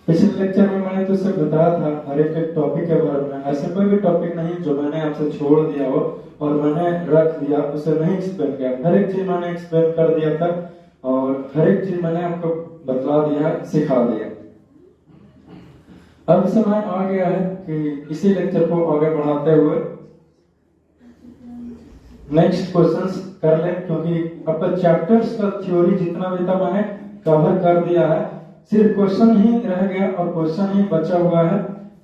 पिछले लेक्चर में मैंने तुझसे बताया था हर एक टॉपिक के बारे में। ऐसा कोई भी टॉपिक नहीं जो मैंने आपसे छोड़ दिया हो और मैंने रख दिया उसे नहीं एक्सप्लेन किया। हर एक चीज मैंने एक्सप्लेन कर दिया था और हर एक चीज मैंने आपको बतला दिया, सिखा दिया। अब समय आ गया है कि इसी लेक्चर को आगे बढ़ाते हुए नेक्स्ट क्वेश्चंस कर ले, क्योंकि अब चैप्टर्स का थ्योरी जितना भी था मैंने कवर कर दिया है। सिर्फ क्वेश्चन ही रह गया और क्वेश्चन ही बचा हुआ है,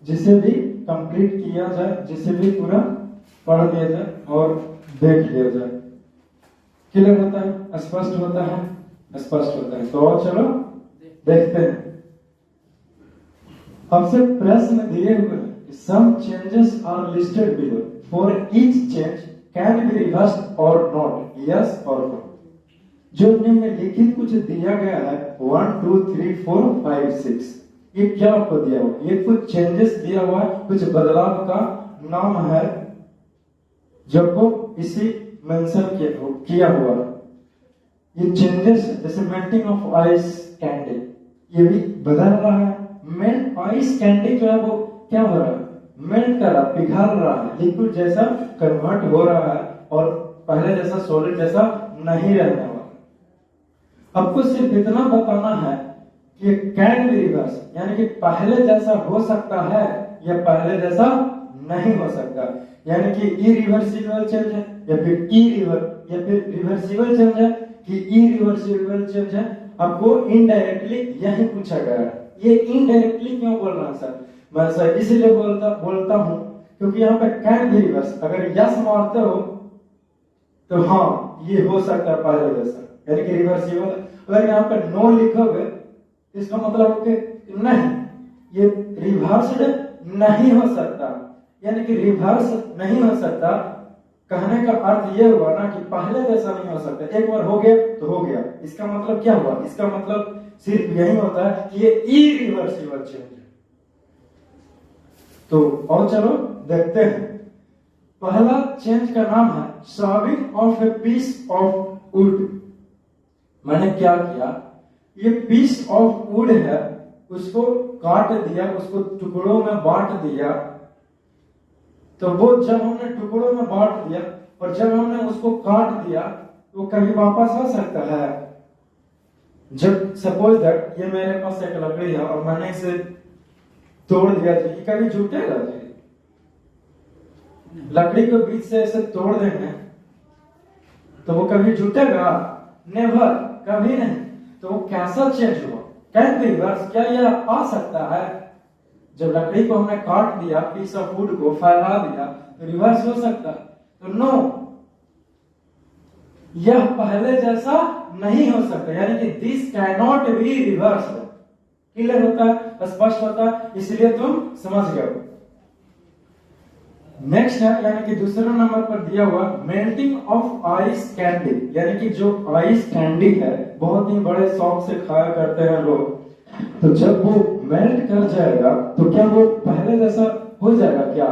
जिसे भी कंप्लीट किया जाए, जिसे भी पूरा पढ़ लिया जाए और देख लिया जाए। क्लियर होता है, स्पष्ट होता है, स्पष्ट होता है। तो और चलो देखते हैं। आपसे प्रश्न दिए हुए हैं, some changes are listed below, for each change can be reversed और नॉट, यस और नो। जो निम्नलिखित कुछ दिया गया है 1 2 3 4 5 6, ये क्या आपको दिया हुआ? ये कुछ चेंजेस दिया हुआ है, कुछ बदलाव का नाम है जो को इसी मेंशन किया हुआ है। ये चेंजेस जैसे मेल्टिंग ऑफ आइस कैंडी, ये भी बदल रहा है। मेल्ट आइस कैंडी जो है वो क्या हो रहा है? मेल्ट कर रहा, पिघल रहा है, लिक्विड जैसा कन्वर्ट हो रहा है और पहले जैसा सॉलिड जैसा नहीं रहने वाला। आपको सिर्फ इतना बताना है कि कैन बी रिवर्स, यानी कि पहले जैसा हो सकता है या पहले जैसा नहीं हो सकता। यानी कि इरिवर्सिबल चेंज है या फिर रिवर्सिबल चेंज है कि इरिवर्सिबल चेंज है। आपको इनडायरेक्टली यही पूछा गया है। ये इनडायरेक्टली क्यों बोल रहा हूं सर? मैं सर इसलिए बोलता हूं क्योंकि यहाँ पे कैन बी रिवर्स, अगर यस मारते हो तो हाँ ये हो सकता है पहले जैसा, यानी कि रिवर्सिबल। अगर यहाँ पे नो लिखोगे इसका मतलब कि नहीं, ये रिवर्स्ड नहीं हो सकता, यानी कि रिवर्स नहीं हो सकता। कहने का अर्थ ये हुआ ना कि पहले जैसा नहीं हो सकता। एक बार हो गया तो हो गया, इसका मतलब क्या हुआ? इसका मतलब सिर्फ यही होता है कि ये इरिवर्सिबल चेंज है। तो और चलो देखते हैं। पहला चेंज का नाम है sawing of a piece of wood. मैंने क्या किया, ये पीस ऑफ वुड है, उसको काट दिया, उसको टुकड़ों में बांट दिया। तो वो जब हमने टुकड़ों में बांट दिया और जब हमने उसको काट दिया तो कभी वापस आ सकता है? जब सपोज दैट ये मेरे पास एक लकड़ी है और मैंने इसे तोड़ दिया, तो ये कभी जुटेगा जी? लकड़ी को बीच से ऐसे तोड़ देंगे तो वो कभी जुटेगा? नेवर, कभी नहीं। तो वो कैसा चेंज हुआ? कैन बी रिवर्स, क्या यह आ सकता है? जब लकड़ी को हमने काट दिया, पीस ऑफ वुड को फैला दिया, तो रिवर्स हो सकता है? तो नो, यह पहले जैसा नहीं हो सकता, यानी कि this can not be reversed. Clear होता है, स्पष्ट होता है, इसलिए तुम समझ गए। नेक्स्ट है, यानी कि दूसरे नंबर पर दिया हुआ मेल्टिंग ऑफ आइस कैंडी, यानी कि जो आइस कैंडी है बहुत ही बड़े शौक से खाया करते हैं लोग। तो जब वो मेल्ट कर जाएगा तो क्या वो पहले जैसा हो जाएगा क्या?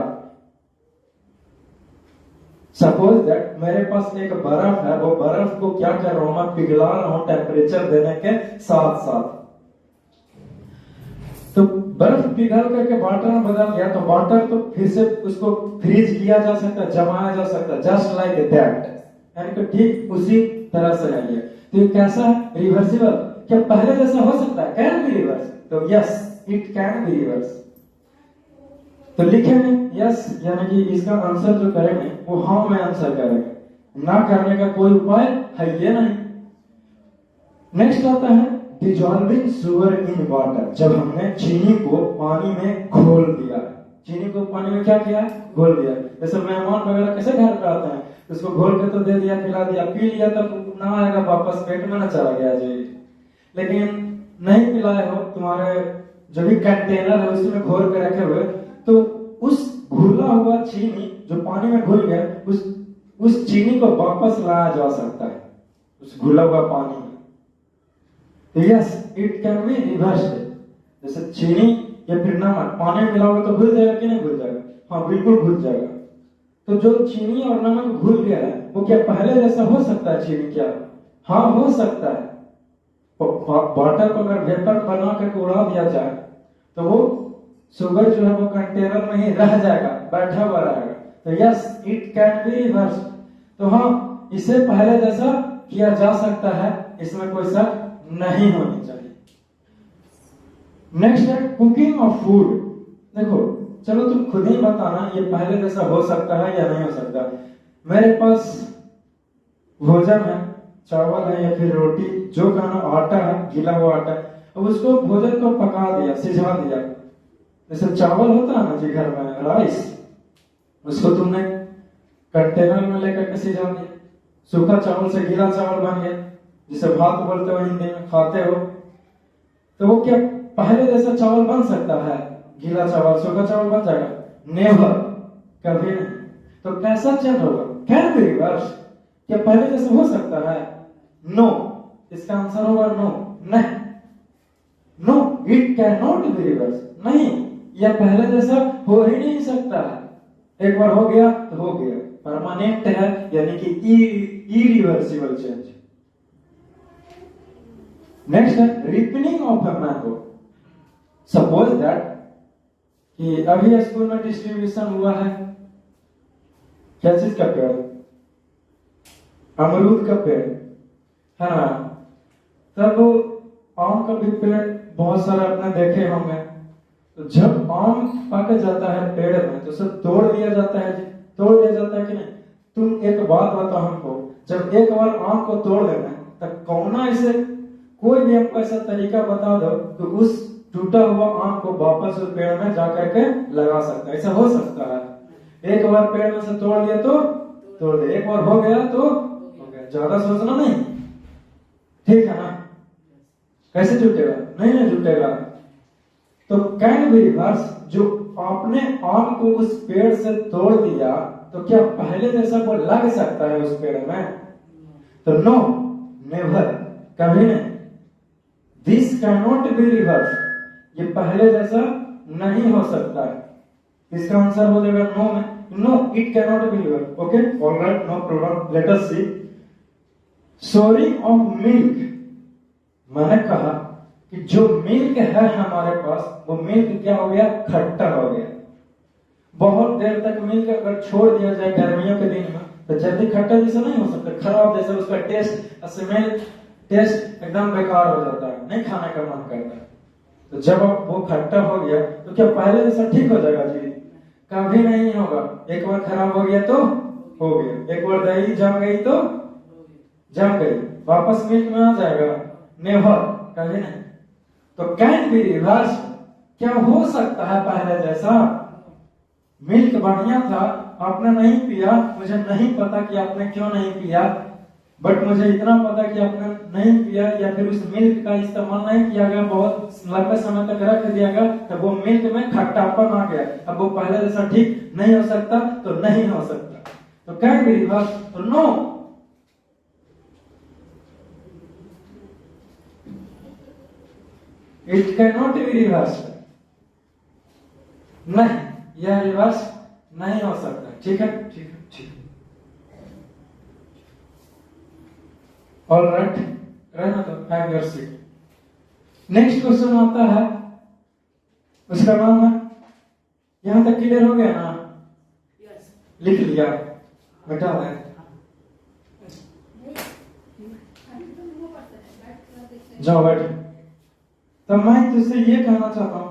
सपोज दैट मेरे पास एक बर्फ है, वो बर्फ को क्या कर रहा हूं मैं? पिघला रहा हूं टेम्परेचर देने के साथ साथ। तो बर्फ पिघल करके वाटर में बदल गया, तो वाटर तो फिर से उसको फ्रीज किया जा सकता है, जमाया जा सकता है, जस्ट लाइक दैट, यानी कि ठीक उसी तरह से है ये। तो ये कैसा है? रिवर्सिबल। क्या पहले जैसा हो सकता है? Can be reverse. तो yes, it can be reverse. तो लिखेंगे यस, यानी कि इसका आंसर जो करेंगे वो हाँ में आंसर करेंगे, ना करने का कोई उपाय है ये नहीं। नेक्स्ट आता है डिजॉल्विंग शुगर इन वाटर। जब हमने चीनी को पानी में घोल दिया, चीनी को पानी में क्या किया? घोल दिया। जैसे मेहमान वगैरह कैसे घर पे आते हैं, उसको घोल के तो दे दिया, पिला दिया, पी लिया, तब ना आएगा वापस, पेट में ना चला गया जी। लेकिन नहीं पिलाए हो, तुम्हारे जो भी कंटेनर है उसमें घोल के रखे हुए, तो उस घुला हुआ चीनी जो पानी में घुल गया, उस चीनी को वापस लाया जा सकता है उस घुला हुआ पानी में। तो yes, it can be reversed. जैसे चीनी या फिर नमक पानी में मिलाओगे तो घुल जाएगा कि नहीं घुल जाएगा? हाँ, बिल्कुल घुल जाएगा। तो जो चीनी और नमक घुल गया है वो क्या पहले जैसा हो सकता है? चीनी क्या? हाँ, हो सकता है। वाटर को अगर वेपर बना करके उड़ा दिया जाए तो वो शुगर जो है वो कंटेनर में ही रह जाएगा, बैठा हुआ रहेगा। तो yes, it can be reverse. तो हाँ, इसे पहले जैसा किया जा सकता है, इसमें कोई शक नहीं होनी चाहिए। नेक्स्ट है कुकिंग ऑफ फूड। देखो, चलो तुम खुद ही बताना ये पहले जैसा हो सकता है या नहीं हो सकता। मेरे पास भोजन है, चावल है या फिर रोटी, जो खाना, आटा है, गीला हुआ आटा। अब उसको भोजन को पका दिया, सिझा दिया। जैसे चावल होता है ना जी घर में, राइस, उसको तुमने कंटेनर में लेकर के सिझा दिया, सूखा चावल से गीला चावल बन गया, जिसे भात बोलते हो हिंदी में, खाते हो। तो वो क्या पहले जैसा चावल बन सकता है? गीला चावल, सूखा चावल बन जाएगा? नेवर, कभी नहीं। तो कैसा चेंज होगा? Can be reverse. क्या पहले जैसा हो सकता है? नो। इसका आंसर होगा नो, नहीं। No, it can not be reverse. नहीं, यह पहले जैसा हो ही नहीं सकता है। एक बार हो गया तो हो गया, परमानेंट है, यानी कि इरिवर्सिबल चेंज। नेक्स्ट है ripening of a mango. Suppose that कि अभी स्कूल में डिस्ट्रीब्यूशन हुआ है, क्या चीज का पेड़? अमरूद का पेड़ है ना। तब आम का भी पेड़ बहुत सारे आपने देखे होंगे। तो जब आम पक जाता है पेड़ में तो सब तोड़ दिया जाता है जी, तोड़ दिया जाता है कि नहीं? तुम एक बात बताओ हमको, जब एक बार आम को तोड़ लेना तब कौन ऐसे, कोई भी हमको ऐसा तरीका बता दो तो उस टूटा हुआ आम को वापस उस पेड़ में जा करके लगा सकता है। ऐसा हो सकता है? एक बार पेड़ में से तोड़ लिया तो तोड़ दे, एक बार हो गया तो हो गया, ज्यादा सोचना नहीं, ठीक है ना? कैसे जुटेगा? नहीं जुटेगा। तो कैन बी रिवर्स, जो आपने आम को उस पेड़ से तोड़ दिया तो क्या पहले जैसा वो लग सकता है उस पेड़ में? तो नो, नेवर, कभी नहीं। This can not be reverse, ये पहले जैसा नहीं हो सकता है। इसका आंसर हो जाएगा नो में। No, it can not be reverse. Okay, alright, no problem. Let us see souring of milk. मैंने कहा कि जो मिल्क है हमारे पास, वो मिल्क क्या हो गया? खट्टा हो गया। बहुत देर तक मिल्क अगर छोड़ दिया जाए गर्मियों के दिन में तो जल्दी खट्टा जैसा नहीं हो सकता, खराब जैसा, उसका टेस्ट, स्मेल, टेस्ट एकदम बेकार हो जाता है, नहीं खाने का मन करता है। तो जब वो खट्टा हो गया तो क्या पहले जैसा ठीक हो जाएगा जी? कभी नहीं होगा। एक बार खराब हो गया तो हो गया, एक बार दही जम गई तो जम गई, वापस मिल्क में आ जाएगा? नेवर, कभी नहीं। तो कैन बी रिवर्स, क्या हो सकता है पहले जैसा? मिल्क बढ़िया था, आपने नहीं पिया, मुझे नहीं पता कि आपने क्यों नहीं पिया, बट मुझे इतना पता कि आपने नहीं पिया या फिर उस मिल्क का इस्तेमाल नहीं किया गया, बहुत लंबे समय तक रख दिया गया, तो वो मिल्क में खट्टापन आ गया। अब वो पहले जैसा ठीक नहीं हो सकता, तो नहीं हो सकता। तो कैन बी रिवर्स, तो no. It can not be reverse, नहीं, यह रिवर्स नहीं हो सकता। ठीक है, ठीक है, ठीक है, ऑलराइट, रहना तो, have your seat. Next question आता है, उसका नाम है, यहां तक क्लियर हो गया ना? यस, लिख लिया, बता दें। जाओ बैठ। तो मैं तुझसे ये कहना चाहता हूं,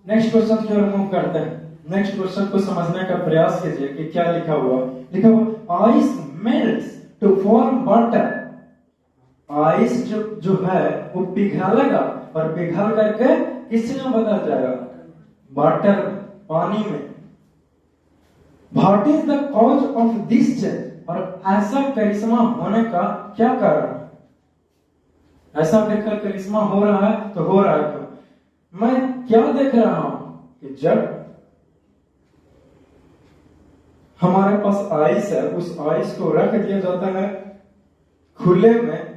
नेक्स्ट क्वेश्चन की ओर मूव करते हैं। नेक्स्ट क्वेश्चन को समझने का प्रयास कीजिए कि क्या लिखा हुआ। लिखा हुआ ice melts to form water. Ice जो है वो पिघलेगा और पिघल करके किसमें बदल जाएगा? वाटर, पानी में। What is the cause of this change? और ऐसा करिश्मा होने का क्या कारण? ऐसा देखकर करिश्मा हो रहा है तो हो रहा है क्यों? मैं क्या देख रहा हूं कि जब हमारे पास आइस है, उस आइस को रख दिया जाता है खुले में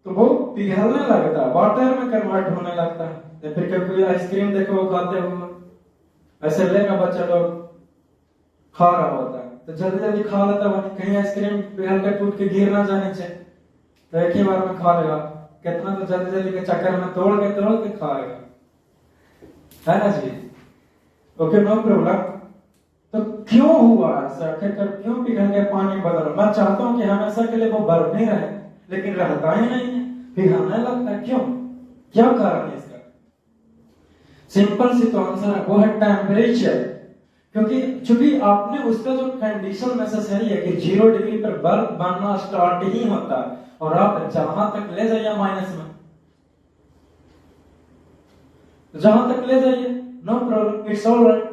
तो वो पिघलने लगता है, वाटर में कन्वर्ट होने लगता है। या फिर कभी आइसक्रीम देखो वो खाते हुए, ऐसे लेगा बच्चा लोग, खा रहा होता है तो जल्दी जल्दी खा लेता है, कहीं आइसक्रीम पिघल कर टूट के गिर ना जाने चाहिए, तो एक ही बार में खा लेगा। कितना तो जल्दी जल्दी के चक्कर में तोड़ के खाएगा। है ना जी? Okay, no problem. तो क्यों हुआ ऐसा, आखिरकार क्यों पिघल गया पानी बदल? मैं चाहता हूं कि हमेशा के लिए वो बर्फ नहीं रहे, लेकिन रहता ही नहीं है, पिघलने लगता है। क्यों? क्या कारण है इसका? सिंपल सी तो आंसर है, वो है टेम्परेचर। क्योंकि चूंकि आपने उसका जो कंडीशन नेसेसरी है कि 0 डिग्री पर बर्फ बनना स्टार्ट ही होता है, और आप जहां तक ले जाइए माइनस में, जहां तक ले जाइए, नो प्रॉब्लम, इट्स ऑलराइट।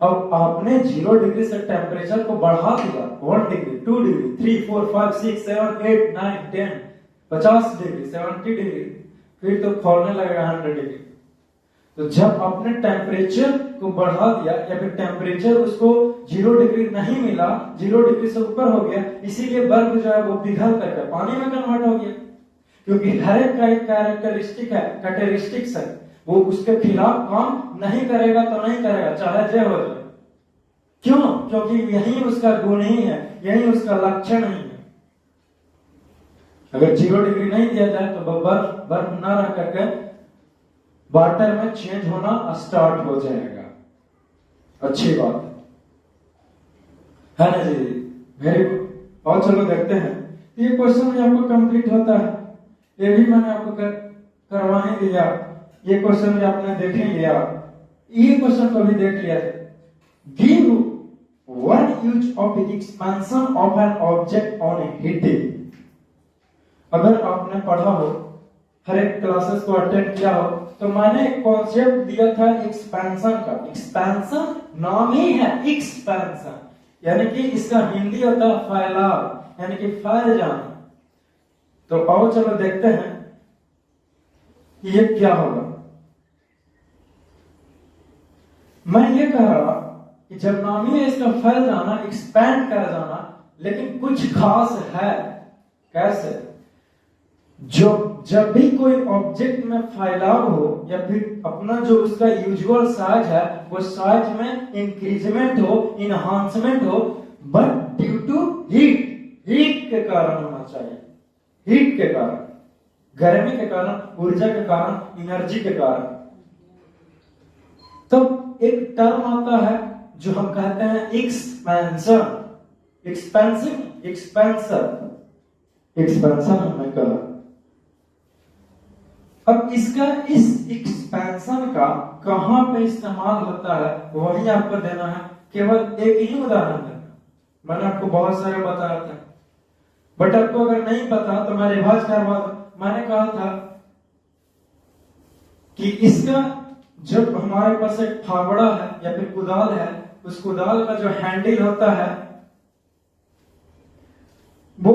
अब आपने 0 डिग्री से टेम्परेचर को बढ़ा दिया 1 डिग्री, 2 डिग्री, 3, 4, 5, 6, 7, 8, 9, 10, 50 डिग्री, 70 डिग्री, फिर तो खोलने लगेगा 100 डिग्री। तो जब आपने टेम्परेचर को बढ़ा दिया, या फिर टेम्परेचर उसको 0 डिग्री नहीं मिला, 0 डिग्री से ऊपर हो गया, इसीलिए बर्फ जो है वो पिघल करके पानी में कन्वर्ट हो गया। क्योंकि हर एक का एक कैरेक्टरिस्टिक है, कैरेक्टरिस्टिक्स है, वो उसके खिलाफ काम नहीं करेगा तो नहीं करेगा, चाहे जय हो जाए। क्यों? क्योंकि यही उसका गुण ही है, यही उसका लक्षण ही है। अगर 0 डिग्री नहीं दिया जाए तो बर्फ बर्फ ना रह करके वाटर में चेंज होना स्टार्ट हो जाएगा। अच्छी बात है ना जी? Very good. और चलो देखते हैं, ये क्वेश्चन भी आपको कंप्लीट होता है, ये भी मैंने आपको करवा ही दिया। ये क्वेश्चन भी आपने देख ही लिया, ये क्वेश्चन को भी देख लिया। Give one use of the expansion of an object on heating. अगर आपने पढ़ा हो, हर एक क्लासेस को अटेंड किया हो, तो मैंने एक कॉन्सेप्ट दिया था एक्सपेंशन का। एक्सपेंशन नाम ही है एक्सपेंशन, यानी कि इसका हिंदी होता है फैलाव, यानी कि फैल जाना। तो आओ चलो देखते हैं कि ये क्या होगा। मैं ये कह रहा कि जब नाम ही है इसका फैल जाना, एक्सपैंड कर जाना, लेकिन कुछ खास है। कैसे? जो जब भी कोई ऑब्जेक्ट में फैलाव हो, या फिर अपना जो उसका यूजुअल साइज है वो साइज में इंक्रीजमेंट हो, इनहांसमेंट हो, but due to heat, heat के कारण होना चाहिए। हीट के कारण, गर्मी के कारण, ऊर्जा के कारण, एनर्जी के कारण। तो एक टर्म आता है जो हम कहते हैं एक्सपेंशन, एक्सपेंसिव, एक्सपेंसर, एक्सपेंशन हमने कहा। अब इसका, इस एक्सपेंशन का कहां पे इस्तेमाल होता है वही आपको देना है। केवल एक ही उदाहरण देना, मैंने आपको बहुत सारे बताया था, बट आपको अगर नहीं पता तो मैं रिवाइज करवा दूं। मैंने कहा था कि इसका जब हमारे पास एक फावड़ा है या फिर कुदाल है, उस कुदाल का जो हैंडल होता है वो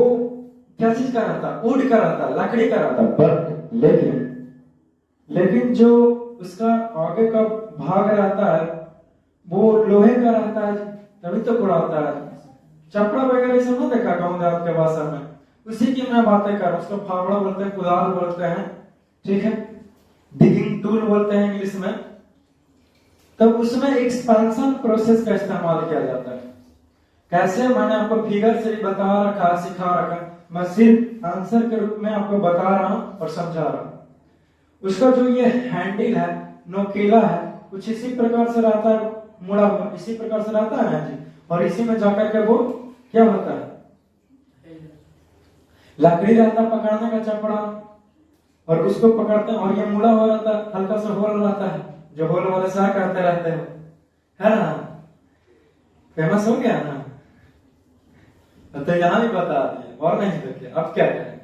क्या चीज का रहता है? वुड का रहता है, लकड़ी का रहता है। पर लेकिन जो उसका आगे का भाग रहता है वो लोहे का रहता है, तभी तो उड़ाता है। चपड़ा वगैरह सब ना देखा गाँव देहात के भाषा में, उसी की मैं बातें कर रहा हूं। उसको फावड़ा बोलते हैं, कुदाल बोलते हैं, ठीक है, डिगिंग टूल बोलते हैं इंग्लिश में। तब उसमें एक्सपेंशन प्रोसेस का इस्तेमाल किया जाता है। कैसे? मैंने आपको फिगर से भी बता रखा, सिखा रखा, मैं सिर्फ आंसर के रूप में आपको बता रहा हूं और समझा रहा हूं। उसका जो ये हैंडल है, नोकीला है, कुछ इसी प्रकार से रहता है, मुड़ा हुआ इसी प्रकार से रहता है ना जी। और इसी में जाकर के वो क्या होता है? लकड़ी रहता है पकड़ने का, चपड़ा, और उसको पकड़ते हैं, और ये मुड़ा हुआ रहता है, हल्का सा होल रहता है, जो होल वाले सह करते रहते हैं, है ना? फेमस हो गया ना? तो यहाँ भी बता दिए, और नहीं तो क्या, अब क्या करें?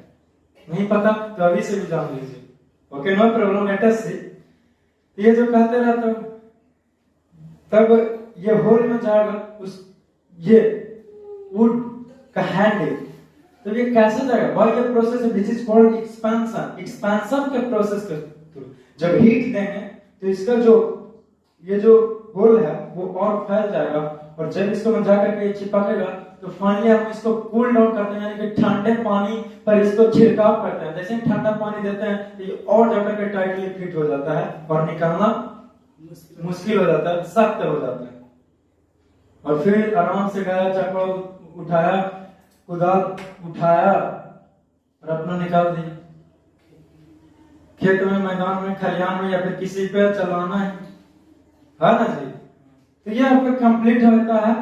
नहीं पता तो अभी से भी जान लीजिए। Okay, no problem, let us see. ये जो कहते रहते हो, तब ये होल में जाएगा उस ये वुड का हैंडल। तो ये कैसे जाएगा? By the process which is called expansion. Expansion के प्रोसेस के थ्रू जब हीट देंगे तो इसका जो ये जो होल है वो और फैल जाएगा, और जब इसको हम जाकर के चिपकेगा तो फाइनली हम इसको कूल डाउन करते हैं, यानी कि ठंडे पानी पर इसको छिड़काव करते हैं। जैसे ही ठंडा पानी देते हैं तो ये और जाकर के टाइटली फिट हो जाता है और निकालना मुश्किल हो जाता है, सख्त हो जाता है। और फिर आराम से गया, चक्का उठाया, कुदाल उठाया और अपना निकाल दिया। खेत में, मैदान में, खलिहान में या फिर किसी पे चलाना है ना जी। तो ये आपका कंप्लीट होता है।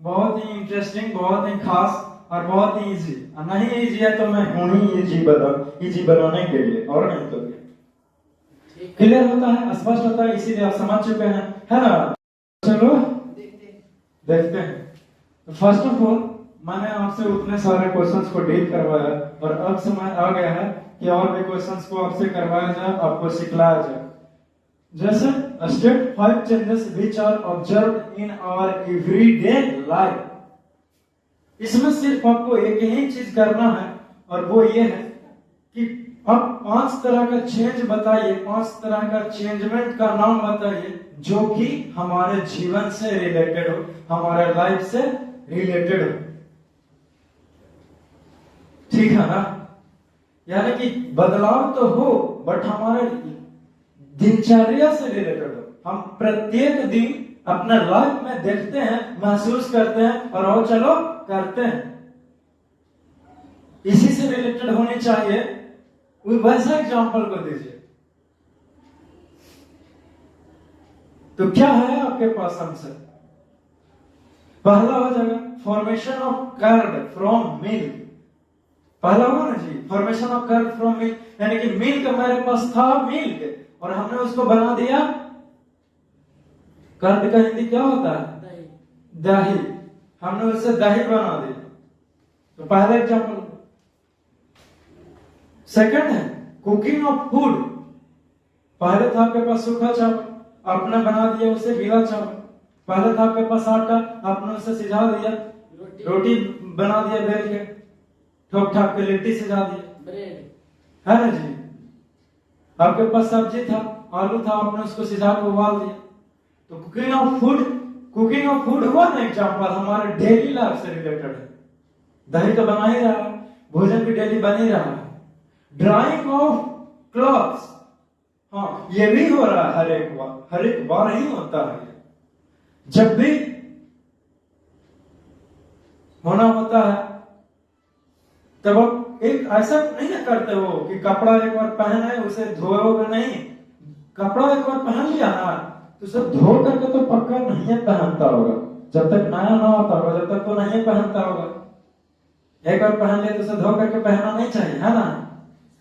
बहुत ही इंटरेस्टिंग, बहुत ही खास और बहुत ही इजी। नहीं इजी है तो मैं हूं ही इजी बनाने के लिए, और नहीं तो क्लियर होता है, स्पष्ट होता है, इसीलिए आप समझ चुके हैं, है ना। चलो देखते हैं। तो फर्स्ट ऑफ ऑल मैंने आपसे उतने सारे क्वेश्चंस को डील करवाया और अब समय आ गया है कि और भी क्वेश्चंस को आपसे करवाया जाए, आपको सिखलाया जाए। जैसे state 5 changes which are observed in our everyday life. इसमें सिर्फ आपको एक ही चीज करना है और वो ये है कि अब 5 तरह का चेंज बताइए, 5 तरह का चेंजमेंट का नाम बताइए जो कि हमारे जीवन से रिलेटेड हो, हमारे लाइफ से रिलेटेड हो। ठीक है ना। यानी कि बदलाव तो हो बट हमारे दिनचर्या से रिलेटेड हो। हम प्रत्येक दिन अपने लाइफ में देखते हैं, महसूस करते हैं और आओ चलो करते हैं, इसी से रिलेटेड होनी चाहिए। वैसा एग्जाम्पल को दीजिए। तो क्या है आपके पास आंसर? पहला हो जाएगा formation of curd from milk. पहला हुआ ना जी, formation of curd from milk, यानी कि मिल्क मेरे पास था, मिल्क, और हमने उसको बना दिया कर्ड। का हिंदी क्या होता है? दही। हमने उससे दही बना दिया। तो पहला एग्जाम्पल। सेकंड है कुकिंग ऑफ फूड। पहले था आपके पास सूखा चावल, आपने बना दिया उसे गीला चावल। पहले था आपके पास आटा, आपने उसे सिझा दिया, रोटी बना दिया बेल के, ठोक ठाक के लिट्टी सिझा दिया, ब्रेड, है ना जी। आपके पास सब्जी था, आलू था, आपने उसको सिझा के उबाल दिया। तो कुकिंग ऑफ फूड हुआ ना एग्जाम्पल, हमारे डेली लाइफ से रिलेटेड है। दही तो बना ही रहा, भोजन भी डेली बन ही रहा। ड्राइंग ऑफ क्लॉथ्स, हाँ ये भी हो रहा है, हर एक बार ही होता है। जब भी होना होता है तब आप एक ऐसा नहीं करते हो कि कपड़ा एक बार पहने उसे धोओगे नहीं। कपड़ा एक बार पहन लिया ना तो उसे धो करके तो पक्का नहीं पहनता होगा, जब तक नया ना होता होगा, जब तक तो नहीं पहनता होगा। एक बार पहन लिया तो उसे धो करके पहनना नहीं चाहिए, है ना।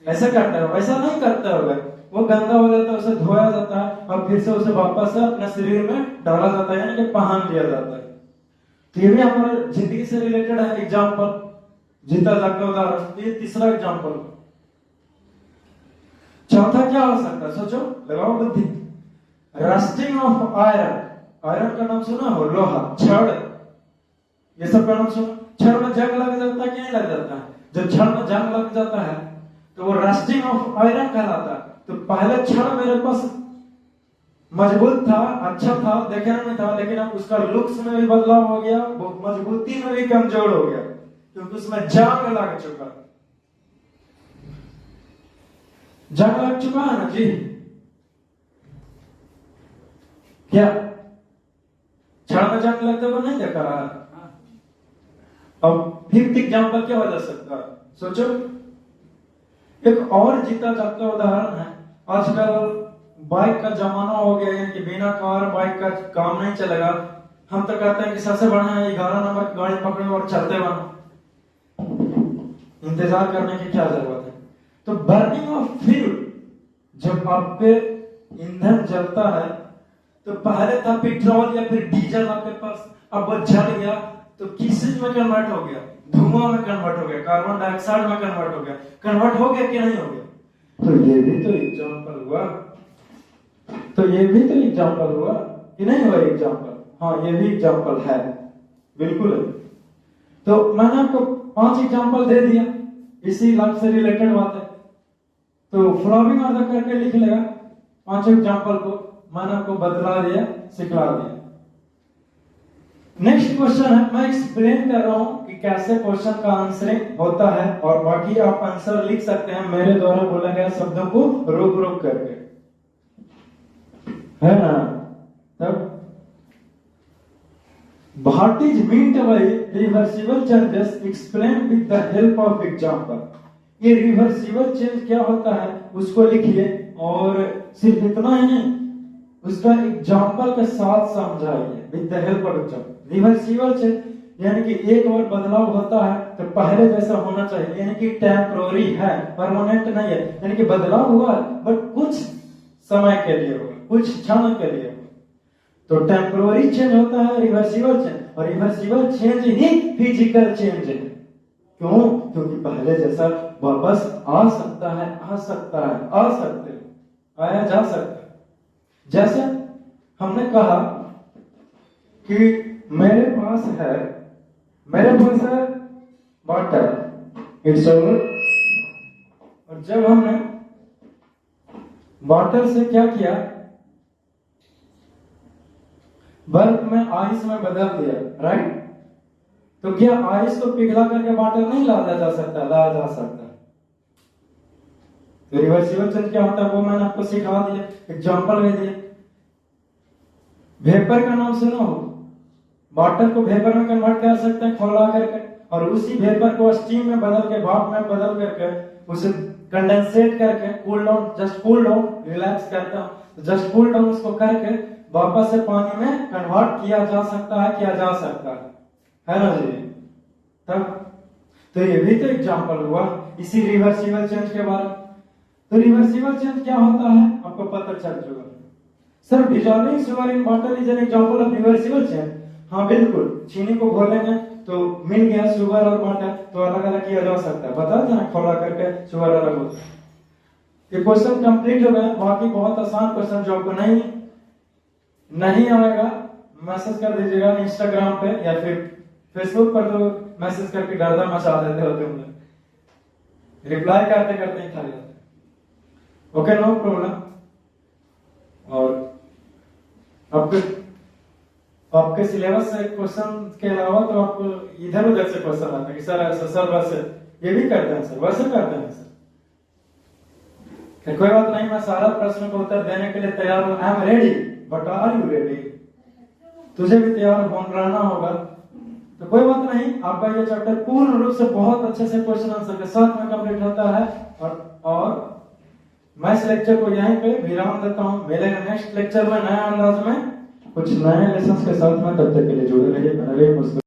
ऐसा करते हो? ऐसा नहीं करते होगा। वो गंदा हो जाता है, उसे धोया जाता है और फिर से उसे वापस से अपने शरीर में डाला जाता है, यानी कि पहन लिया जाता है। तो ये भी हमारे जिंदगी से रिलेटेड है एग्जाम्पल, जीता जागता उदाहरण। ये तीसरा एग्जाम्पल। चौथा क्या हो सकता है? सोचो, लगाओ बुद्धि। Rusting of iron. आयरन का नाम सुना हो? लोहा, छड़, ये सब का नाम सुना। छड़ में जंग लग जाता है कि नहीं लग जाता है? जब छड़ में जंग लग जाता है तो वो रस्टिंग ऑफ आयरन कहलाता है। तो पहले छड़ मेरे पास मजबूत था, अच्छा था, देखने में था, लेकिन अब उसका लुक्स में भी बदलाव हो गया, मजबूती में भी कमजोर हो गया क्योंकि उसमें जंग लग चुका। जंग लग चुका है ना जी। क्या छड़ में जंग लगते हुए नहीं देखा रहा? अब फिफ्थ एग्जाम्पल क्या हो जा सकता है? सोचो। एक और जीता जागता उदाहरण है, आजकल बाइक का जमाना हो गया है कि बिना कार बाइक का काम नहीं चलेगा। हम तो कहते हैं कि सबसे बढ़िया है 11 नंबर की गाड़ी पकड़ो और चलते बनो, इंतजार करने की क्या जरूरत है। तो बर्निंग ऑफ फ्यूल, जब आप पे ईंधन जलता है तो पहले था पेट्रोल या फिर डीजल आपके पास, अब वो जल गया तो किस चीज में कन्वर्ट हो गया? धुआं में कन्वर्ट हो गया, कार्बन डाइऑक्साइड में कन्वर्ट हो गया। कन्वर्ट हो गया कि नहीं हो गया? तो ये भी तो एग्जाम्पल हुआ। तो ये भी तो एग्जाम्पल हुआ कि नहीं हुआ एग्जाम्पल? हाँ ये भी एग्जाम्पल है, बिल्कुल है। तो मैंने आपको 5 एग्जाम्पल दे दिया, इसी लाइफ से रिलेटेड बात है। तो फ्लॉविंग ऑर्डर करके लिख लेगा 5 एग्जाम्पल को, मैंने आपको बदला दिया, सिखला दिया। नेक्स्ट क्वेश्चन है, मैं एक्सप्लेन कर रहा हूं कि कैसे क्वेश्चन का आंसरिंग होता है और बाकी आप आंसर लिख सकते हैं मेरे द्वारा बोला गया शब्दों को रोक रोक करके, है ना। तब what is meant by reversible changes explain with the help of example. ये रिवर्सिबल चेंज क्या होता है उसको लिखिए और सिर्फ इतना ही नहीं, उसका एग्जाम्पल के साथ समझाइए with the help of example. Reversible change यानी कि एक बार बदलाव होता है तो पहले जैसा होना चाहिए, यानी कि टेम्पररी है, परमानेंट नहीं है। यानी कि बदलाव हुआ बट कुछ समय के लिए हुआ, कुछ क्षण के लिए हुआ, तो टेम्पररी चेंज होता है रिवर्सिबल चेंज। और रिवर्सिबल चेंज ही फिजिकल चेंज है। क्यों? क्योंकि पहले जैसा वापस आ सकता है, आ सकता है, आ सकते हो, आया जा सकता है। जैसे हमने कहा कि मेरे पास है वाटर, इट्स ओवर। और जब हमने वाटर से क्या किया, बर्फ में आइस में बदल दिया, राइट? तो क्या आइस को पिघला करके वाटर नहीं लाया जा सकता? लाया जा सकता है। तो रिवर्सिबल चेंज क्या होता है वो मैंने आपको सिखा दिया, एग्जांपल में दिया। वेपर का नाम सुना हो, वाटर को वेपर में कन्वर्ट कर सकते हैं खौला करके, और उसी वेपर को स्टीम में बदल के, भाप में बदल करके, उसे कंडेंसेट करके, cool down, just cool down, relax करता हूं, जस्ट कूल डाउन उसको करके वापस से पानी में कन्वर्ट किया जा सकता है ना जी? तब तो ये भी तो एग्जांपल हुआ इसी रिवर्सिबल चेंज के बारे में। तो रिवर्सिबल चेंज क्या होता है आपको पता चल चुका। Sir dissolving sugar in water is an example of reversible change. हाँ बिल्कुल, चीनी को घोलेंगे तो मिल गया शुगर और वाटर, तो अलग अलग किया जा सकता है, बता देना, खोला करके शुगर अलग होता है। ये क्वेश्चन कंप्लीट हो गया। बाकी बहुत आसान क्वेश्चन जो आपको नहीं आएगा, मैसेज कर दीजिएगा इंस्टाग्राम पे या फिर फेसबुक पर, तो मैसेज करके गर्दा मचा देते होते होंगे, रिप्लाई करते करते ही खा जाते। Okay, no problem. और आपके सिलेबस से क्वेश्चन के अलावा तो आपको इधर उधर से क्वेश्चन आते हैं कि सर ऐसा, सर वैसे, ये भी करते हैं सर, वैसे करते हैं सर। कोई बात नहीं, मैं सारा प्रश्न को उत्तर देने के लिए तैयार हूं। I am ready, but are you ready? तुझे भी तैयार रहना होगा। तो कोई बात नहीं, आपका ये चैप्टर पूर्ण रूप से बहुत अच्छे से क्वेश्चन आंसर के साथ में कंप्लीट होता है। और मैं इस लेक्चर को यहीं पे विराम देता हूं। मिलेंगे नेक्स्ट लेक्चर में नए अंदाज में, कुछ नए लेसन के साथ में। तब तक के लिए जुड़े रहिए।